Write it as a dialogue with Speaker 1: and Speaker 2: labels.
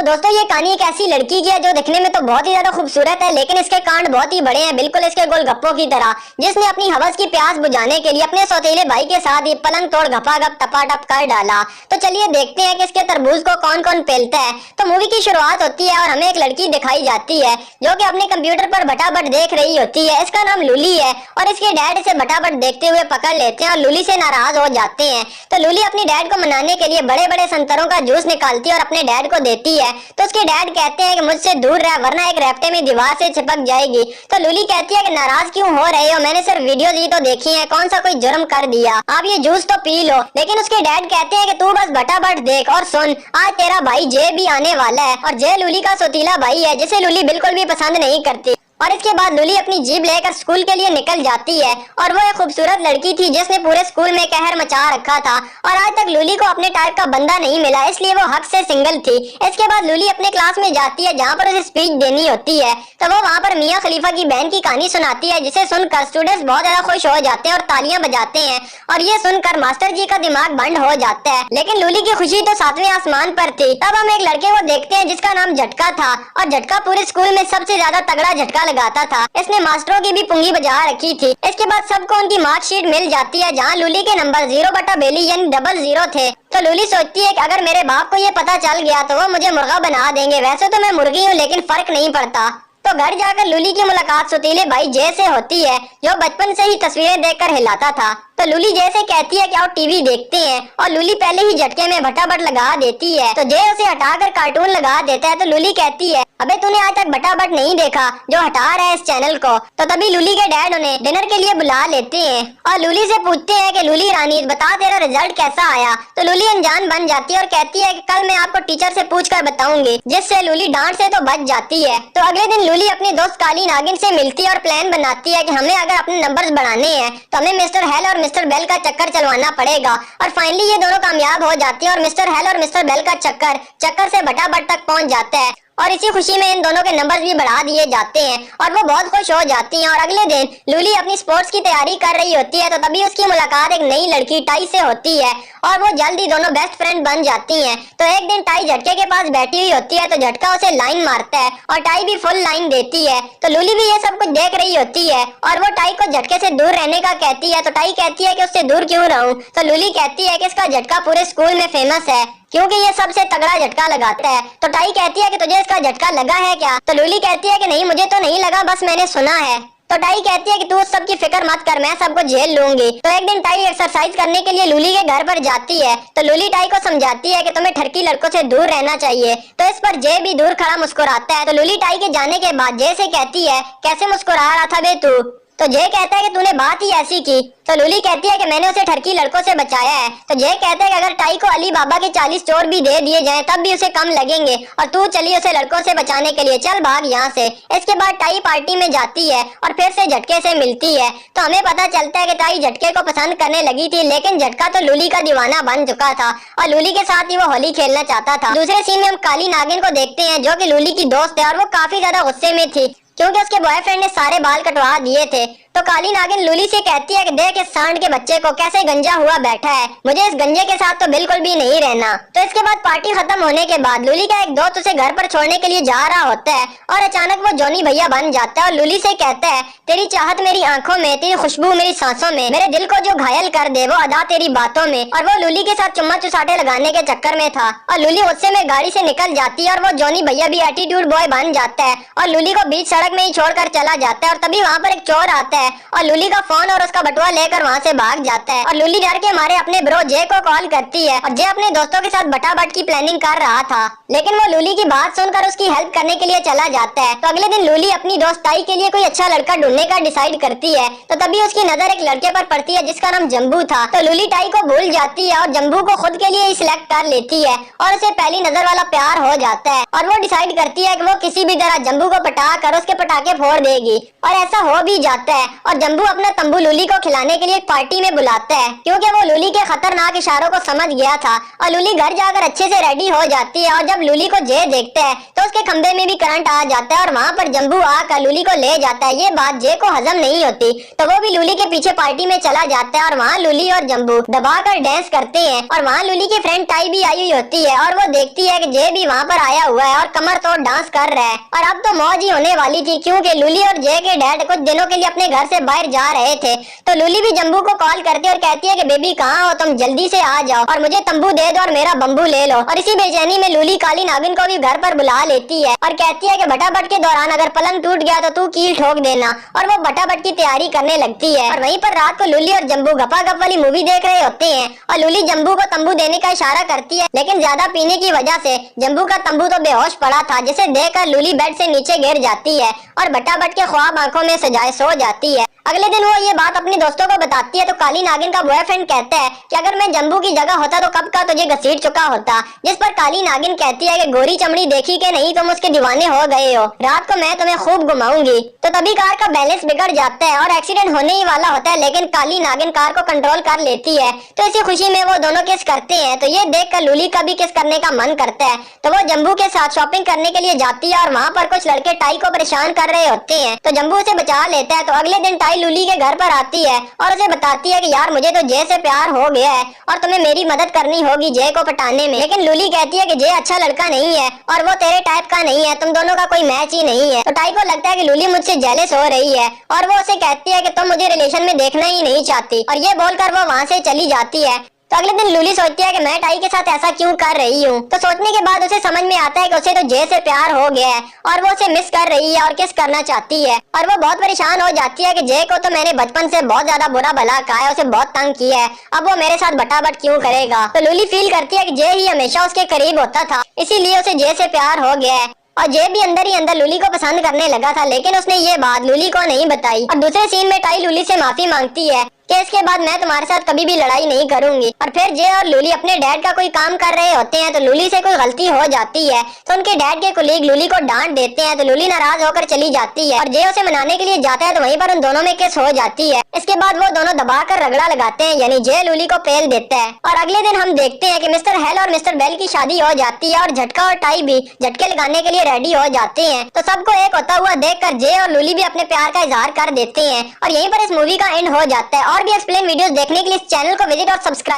Speaker 1: दोस्तों ये कहानी एक ऐसी लड़की की है जो दिखने में तो बहुत ही ज्यादा खूबसूरत है, लेकिन इसके कांड बहुत ही बड़े हैं, बिल्कुल इसके गोलगप्पों की तरह, जिसने अपनी हवस की प्यास बुझाने के लिए अपने सौतेले भाई के साथ ही पलंग तोड़ घपाघप टपाटप कर डाला। तो चलिए देखते हैं कि इसके तरबूज को कौन कौन पेलता है। तो मूवी की शुरुआत होती है और हमें एक लड़की दिखाई जाती है जो कि अपने कंप्यूटर पर बटाबट देख रही होती है। इसका नाम लूली है और इसके डैड इसे बटाबट देखते हुए पकड़ लेते हैं और लूली से नाराज हो जाते हैं। तो लूली अपनी डैड को मनाने के लिए बड़े बड़े संतरों का जूस निकालती है और अपने डैड को देती है। तो उसके डैड कहते हैं कि मुझसे दूर रह वरना एक रैप्टे में दीवार से चिपक जाएगी। तो लूली कहती है कि नाराज क्यों हो रहे हो, मैंने सिर्फ वीडियो ही तो देखी है, कौन सा कोई जुर्म कर दिया, आप ये जूस तो पी लो। लेकिन उसके डैड कहते हैं कि तू बस बटाबट देख और सुन, आज तेरा भाई जय भी आने वाला है और जय लूली का सौतीला भाई है जिसे लूली बिल्कुल भी पसंद नहीं करती। और इसके बाद लूली अपनी जीप लेकर स्कूल के लिए निकल जाती है और वो एक खूबसूरत लड़की थी जिसने पूरे स्कूल में कहर मचा रखा था और आज तक लूली को अपने टाइप का बंदा नहीं मिला, इसलिए वो हक से सिंगल थी। इसके बाद लूली अपने क्लास में जाती है जहाँ पर उसे स्पीच देनी होती है। तो वो वहाँ पर मियाँ खलीफा की बहन की कहानी सुनाती है जिसे सुनकर स्टूडेंट्स बहुत ज्यादा खुश हो जाते हैं और तालियां बजाते हैं और ये सुनकर मास्टर जी का दिमाग बंद हो जाता है। लेकिन लूली की खुशी तो सातवें आसमान पर थी। तब हम एक लड़के को देखते हैं जिसका नाम झटका था और झटका पूरे स्कूल में सबसे ज्यादा तगड़ा झटका लगाता था। इसने मास्टरों की भी पुंगी बजा रखी थी। इसके बाद सबको उनकी मार्कशीट मिल जाती है जहाँ लूली के नंबर 0/बेली यानी 00 थे। तो लूली सोचती है कि अगर मेरे बाप को ये पता चल गया तो वो मुझे मुर्गा बना देंगे, वैसे तो मैं मुर्गी हूँ लेकिन फर्क नहीं पड़ता। तो घर जाकर लूली की मुलाकात सौतीले भाई जय से होती है जो बचपन से ही तस्वीरें देखकर हिलाता था। तो लूली जय से कहती है कि आओ टीवी देखते हैं और लूली पहले ही झटके में भटाबट लगा देती है। तो जय उसे हटाकर कार्टून लगा देता है। तो लूली कहती है अबे तूने आज तक भटाबट नहीं देखा जो हटा रहा है इस चैनल को। तो तभी लूली के डैड उन्हें डिनर के लिए बुला लेते हैं और लूली से पूछते हैं कि लूली रानी बता तेरा रिजल्ट कैसा आया। तो लूली अनजान बन जाती है और कहती है कि कल मैं आपको टीचर से पूछकर बताऊंगी, जिससे लूली डांट से तो बच जाती है। तो अगले दिन लूली अपने दोस्त काली नागिन से मिलती है और प्लान बनाती है कि हमें अगर अपने नंबर्स बढ़ाने हैं तो हमें मिस्टर हेल और मिस्टर बेल का चक्कर चलवाना पड़ेगा। और फाइनली ये दोनों कामयाब हो जाती है और मिस्टर हेल और मिस्टर बेल का चक्कर से भटाबट तक पहुंच जाता है और इसी खुशी में इन दोनों के नंबर्स भी बढ़ा दिए जाते हैं और वो बहुत खुश हो जाती हैं। और अगले दिन लूली अपनी स्पोर्ट्स की तैयारी कर रही होती है तो तभी उसकी मुलाकात एक नई लड़की टाई से होती है और वो जल्दी दोनों बेस्ट फ्रेंड बन जाती हैं। तो एक दिन टाई झटके के पास बैठी हुई होती है तो झटका उसे लाइन मारता है और टाई भी फुल लाइन देती है। तो लूली भी ये सब कुछ देख रही होती है और वो टाई को झटके से दूर रहने का कहती है। तो टाई कहती है कि उससे दूर क्यों रहूं। तो लूली कहती है कि इसका झटका पूरे स्कूल में फेमस है क्योंकि ये सबसे तगड़ा झटका लगाता है। तो टाई कहती है कि तुझे इसका झटका लगा है क्या। तो लूली कहती है कि नहीं मुझे तो नहीं लगा, बस मैंने सुना है। तो टाई कहती है कि तू उस सब की फिक्र मत कर, मैं सबको झेल लूंगी। तो एक दिन टाई एक्सरसाइज करने के लिए लूली के घर पर जाती है तो लूली टाई को समझाती है कि तुम्हें ठरकी लड़कों से दूर रहना चाहिए। तो इस पर जय भी दूर खड़ा मुस्कुराता है। तो लूली टाई के जाने के बाद जय से कहती है कैसे मुस्कुरा रहा था बे तू। तो जय कहता है कि तूने बात ही ऐसी की। तो लूली कहती है कि मैंने उसे ठरकी लड़कों से बचाया है। तो जय कहता है कि अगर टाई को अली बाबा के 40 चोर भी दे दिए जाएं तब भी उसे कम लगेंगे और तू चली उसे लड़कों से बचाने के लिए, चल भाग यहाँ से। इसके बाद टाई पार्टी में जाती है और फिर से झटके से मिलती है। तो हमें पता चलता है कि टाई झटके को पसंद करने लगी थी लेकिन झटका तो लूली का दीवाना बन चुका था और लूली के साथ ही वो होली खेलना चाहता था। दूसरे सीन में हम काली नागिन को देखते हैं जो कि लूली की दोस्त है और वो काफी ज्यादा गुस्से में थी क्योंकि उसके बॉयफ्रेंड ने सारे बाल कटवा दिए थे। तो काली नागिन लूली से कहती है कि देख इस सांड के बच्चे को कैसे गंजा हुआ बैठा है, मुझे इस गंजे के साथ तो बिल्कुल भी नहीं रहना। तो इसके बाद पार्टी खत्म होने के बाद लूली का एक दोस्त उसे घर पर छोड़ने के लिए जा रहा होता है और अचानक वो जॉनी भैया बन जाता है और लूली से कहता है तेरी चाहत मेरी आंखों में, तेरी खुशबू मेरी सांसों में, मेरे दिल को जो घायल कर दे वो अदा तेरी बातों में। और वो लूली के साथ चुम्मा चुसाटे लगाने के चक्कर में था और लूली गुस्से में गाड़ी से निकल जाती है और वो जॉनी भैया भी एटीट्यूड बॉय बन जाता है और लूली को बीच सड़क में ही छोड़कर चला जाता है। और तभी वहाँ पर एक चोर आता है और लूली का फोन और उसका बटुआ लेकर वहाँ से भाग जाता है और लूली डर के मारे अपने ब्रो जय को कॉल करती है और जय अपने दोस्तों के साथ बटाबट की प्लानिंग कर रहा था लेकिन वो लूली की बात सुनकर उसकी हेल्प करने के लिए चला जाता है। तो अगले दिन लूली अपनी दोस्त टाई के लिए कोई अच्छा लड़का ढूंढने का डिसाइड करती है। तो तभी उसकी नजर एक लड़के पर पड़ती है जिसका नाम जम्बू था। तो लूली टाई को भूल जाती है और जम्बू को खुद के लिए ही सिलेक्ट कर लेती है और उसे पहली नजर वाला प्यार हो जाता है और वो डिसाइड करती है कि वो किसी भी तरह जम्बू को पटा कर उसके पटाखे फोड़ देगी और ऐसा हो भी जाता है। और जम्बू अपना तंबू लूली को खिलाने के लिए एक पार्टी में बुलाता है, क्योंकि वो लूली के खतरनाक इशारों को समझ गया था। और लूली घर जाकर अच्छे से रेडी हो जाती है, और जब लूली को जे देखता है तो उसके खंबे में भी करंट आ जाता है और वहाँ पर जम्बू आकर लूली को ले जाता है। ये बात जे को हजम नहीं होती, तो वो भी लूली के पीछे पार्टी में चला जाता है और वहाँ लूली और जम्बू दबाकर डांस करते हैं। और वहाँ लूली की फ्रेंड टाई भी आई हुई होती है, और वो देखती है कि जे भी वहाँ पर आया हुआ है और कमर तोड़ डांस कर रहा है। और अब तो मौज ही होने वाली थी, क्योंकि लूली और जे के डैड कुछ दिनों के लिए अपने घर से बाहर जा रहे थे। तो लूली भी जम्बू को कॉल करती है और कहती है कि बेबी कहाँ हो तुम, जल्दी से आ जाओ और मुझे तंबू दे दो और मेरा बम्बू ले लो। और इसी बेचैनी में लूली काली नागिन को भी घर पर बुला लेती है और कहती है कि भटाभट के दौरान अगर पलंग टूट गया तो तू कील ठोक देना। और वो भटाभट की तैयारी करने लगती है। और वहीं पर रात को लूली और जम्बू गपागप वाली मूवी देख रहे होते हैं, और लूली जम्बू को तंबू देने का इशारा करती है, लेकिन ज्यादा पीने की वजह से जम्बू का तंबू तो बेहोश पड़ा था, जिसे देखकर लूली बेड से नीचे गिर जाती है और भटाभट के ख्वाब आंखों में सजाए सो जाती है। अगले दिन वो ये बात अपने दोस्तों को बताती है, तो काली नागिन का बॉयफ्रेंड कहता है कि अगर मैं जम्बू की जगह होता तो कब का तुझे घसीट चुका होता। जिस पर काली नागिन कहती है कि गोरी चमड़ी देखी के नहीं, तुम उसके दीवाने हो गए हो, रात को मैं तुम्हें खूब घुमाऊंगी। तो तभी कार का बैलेंस बिगड़ जाता है और एक्सीडेंट होने ही वाला होता है, लेकिन काली नागिन कार को कंट्रोल कर लेती है। तो इसी खुशी में वो दोनों किस करते हैं। तो ये देख कर लूली का भी किस करने का मन करता है, तो वो जम्बू के साथ शॉपिंग करने के लिए जाती है और वहाँ पर कुछ लड़के टाई को परेशान कर रहे होते हैं, तो जम्बू उसे बचा लेता है। तो अगले दिन टाई लूली के घर पर आती है और उसे बताती है कि यार मुझे तो जे से प्यार हो गया है और तुम्हें मेरी मदद करनी होगी जे को पटाने में। लेकिन लूली कहती है कि जे अच्छा लड़का नहीं है और वो तेरे टाइप का नहीं है, तुम दोनों का कोई मैच ही नहीं है। तो टाई को लगता है कि लूली मुझसे जेलस हो रही है और वो उसे कहती है कि तुम मुझे रिलेशन में देखना ही नहीं चाहती, और ये बोलकर वो वहाँ से चली जाती है। तो अगले दिन लूली सोचती है कि मैं टाई के साथ ऐसा क्यों कर रही हूँ। तो सोचने के बाद उसे समझ में आता है कि उसे तो जे से प्यार हो गया है और वो उसे मिस कर रही है और किस करना चाहती है। और वो बहुत परेशान हो जाती है कि जे को तो मैंने बचपन से बहुत ज्यादा बुरा भला कहा है, उसे बहुत तंग किया है, अब वो मेरे साथ बटाबट क्यों करेगा। तो लूली फील करती है कि जे ही हमेशा उसके करीब होता था, इसीलिए उसे जे से प्यार हो गया है। और जे भी अंदर ही अंदर लूली को पसंद करने लगा था, लेकिन उसने ये बात लूली को नहीं बताई। और दूसरे सीन में टाई लूली से माफी मांगती है कि इसके बाद मैं तुम्हारे साथ कभी भी लड़ाई नहीं करूंगी। और फिर जे और लूली अपने डैड का कोई काम कर रहे होते हैं, तो लूली से कोई गलती हो जाती है, तो उनके डैड के कुलीग लूली को डांट देते हैं। तो लूली नाराज होकर चली जाती है और जे उसे मनाने के लिए जाता है, तो वहीं पर उन दोनों में किस हो जाती है। इसके बाद वो दोनों दबाकर रगड़ा लगाते हैं, यानी जे लूली को पेल देता है। और अगले दिन हम देखते हैं कि मिस्टर हेल और मिस्टर बेल की शादी हो जाती है और झटका और टाई भी झटके लगाने के लिए रेडी हो जाते हैं। तो सबको एक होता हुआ देखकर जे और लूली भी अपने प्यार का इजहार कर देते हैं और यहीं पर इस मूवी का एंड हो जाता है। और भी एक्सप्लेन वीडियोस देखने के लिए इस चैनल को विजिट और सब्सक्राइब